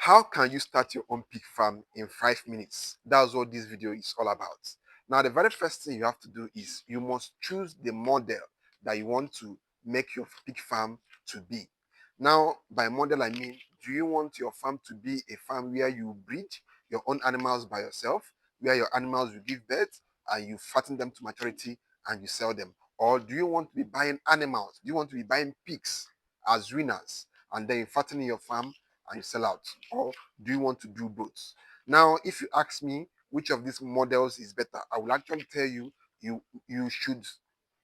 How can you start your own pig farm in 5 minutes? That's what this video is all about. Now, the very first thing you have to do is you must choose the model that you want to make your pig farm to be. Now, by model, I mean, do you want your farm to be a farm where you breed your own animals by yourself, where your animals will give birth and you fatten them to maturity and you sell them? Or do you want to be buying animals? Do you want to be buying pigs as winners and then you fatten your farm and you sell out? Or do you want to do both? Now, if you ask me which of these models is better, I will actually tell you you should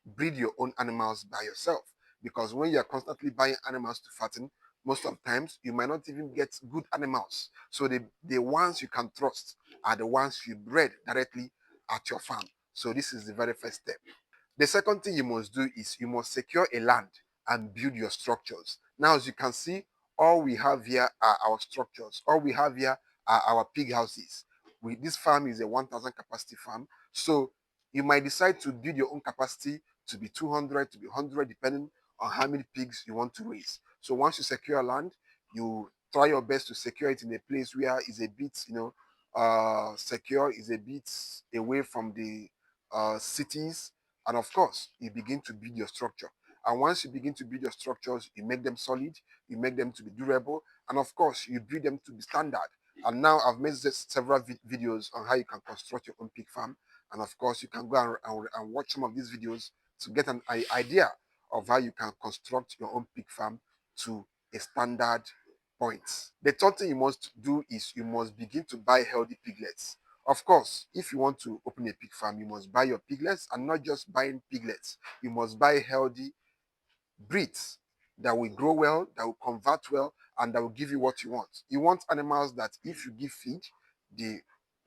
breed your own animals by yourself, because when you're constantly buying animals to fatten, most of the times you might not even get good animals. So the ones you can trust are the ones you bred directly at your farm. So this is the very first step. The second thing you must do is you must secure a land and build your structures. Now, as you can see, all we have here are our structures. All we have here are our pig houses. This farm is a 1,000 capacity farm. So you might decide to build your own capacity to be 200, to be 100, depending on how many pigs you want to raise. So once you secure land, you try your best to secure it in a place where is a bit, secure, is a bit away from the cities, and of course, you begin to build your structure. And once you begin to build your structures, you make them solid, you make them to be durable, and of course, you build them to be standard. And now I've made several videos on how you can construct your own pig farm. And of course, you can go and watch some of these videos to get an idea of how you can construct your own pig farm to a standard point. The third thing you must do is you must begin to buy healthy piglets. Of course, if you want to open a pig farm, you must buy your piglets, and not just buying piglets. You must buy healthy breeds that will grow well, that will convert well, and that will give you what you want. You want animals that if you give feed, they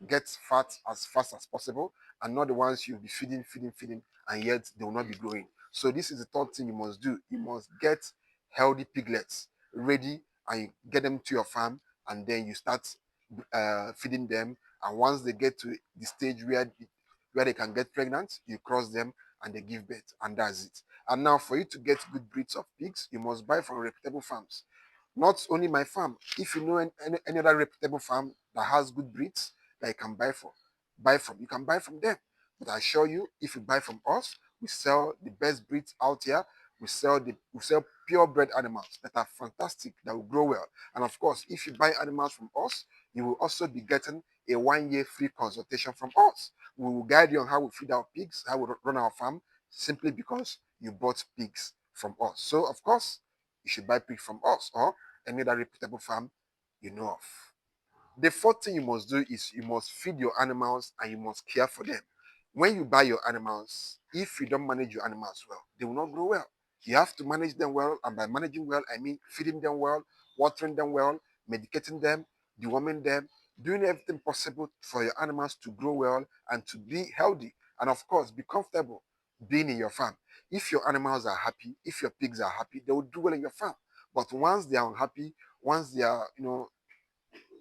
get fat as fast as possible, and not the ones you'll be feeding, and yet they will not be growing. So this is the third thing you must do. You must get healthy piglets ready, and you get them to your farm, and then you start feeding them. And once they get to the stage where they can get pregnant, you cross them and they give birth, and that's it. And now, for you to get good breeds of pigs, you must buy from reputable farms. Not only my farm. If you know any other reputable farm that has good breeds that you can buy from, you can buy from them. But I assure you, if you buy from us, we sell the best breeds out here. We sell purebred animals that are fantastic, that will grow well. And of course, if you buy animals from us, you will also be getting a 1 year free consultation from us. We will guide you on how we feed our pigs, how we run our farm, simply because you bought pigs from us. So, of course, you should buy pigs from us or any other reputable farm you know of. The fourth thing you must do is you must feed your animals and you must care for them. When you buy your animals, if you don't manage your animals well, they will not grow well. You have to manage them well, and by managing well, I mean feeding them well, watering them well, medicating them, deworming them, doing everything possible for your animals to grow well and to be healthy, and of course, be comfortable being in your farm. If your animals are happy, if your pigs are happy, they will do well in your farm. But once they are unhappy, once they are,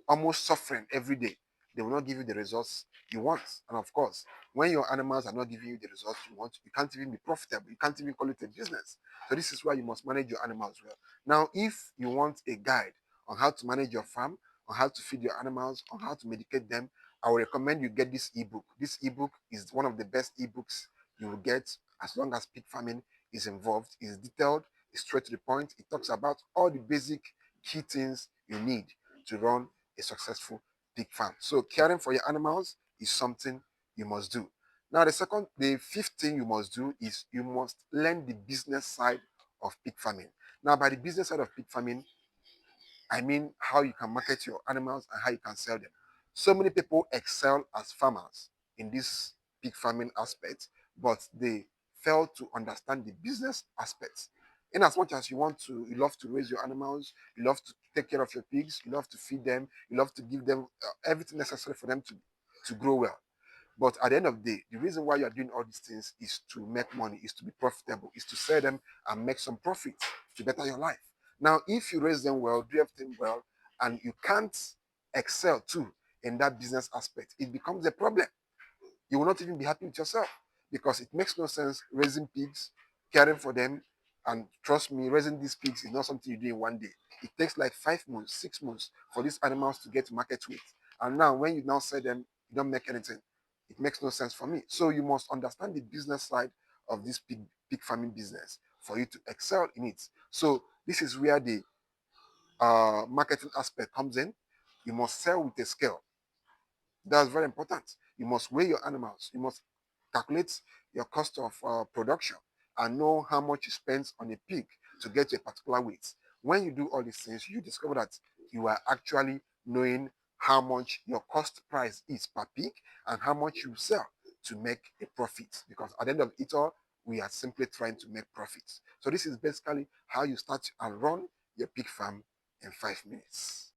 almost suffering every day, they will not give you the results you want. And of course, when your animals are not giving you the results you want, you can't even be profitable. You can't even call it a business. So this is why you must manage your animals well. Now, if you want a guide on how to manage your farm, on how to feed your animals, on how to medicate them, I would recommend you get this ebook. This ebook is one of the best ebooks you will get as long as pig farming is involved. It's detailed, it's straight to the point. It talks about all the basic key things you need to run a successful pig farm. So caring for your animals is something you must do. Now, the fifth thing you must do is you must learn the business side of pig farming. Now, by the business side of pig farming, I mean how you can market your animals and how you can sell them. So many people excel as farmers in this pig farming aspect, but they fail to understand the business aspects. In as much as you love to raise your animals, you love to take care of your pigs, you love to feed them, you love to give them everything necessary for them to grow well. But at the end of the day, the reason why you are doing all these things is to make money, is to be profitable, is to sell them and make some profit to better your life. Now, if you raise them well, do everything well, and you can't excel too in that business aspect, it becomes a problem. You will not even be happy with yourself, because it makes no sense raising pigs, caring for them, And trust me, raising these pigs is not something you do in one day. It takes like 5 months, 6 months for these animals to get to market weight. And now, when you now sell them, you don't make anything. It makes no sense for me. So you must understand the business side of this pig farming business for you to excel in it. So this is where the marketing aspect comes in. You must sell with a scale. That's very important. You must weigh your animals. You must calculate your cost of production and know how much you spend on a pig to get to a particular weight. When you do all these things, you discover that you are actually knowing how much your cost price is per pig and how much you sell to make a profit. Because at the end of it all, we are simply trying to make profits. So this is basically how you start and run your pig farm in 5 minutes.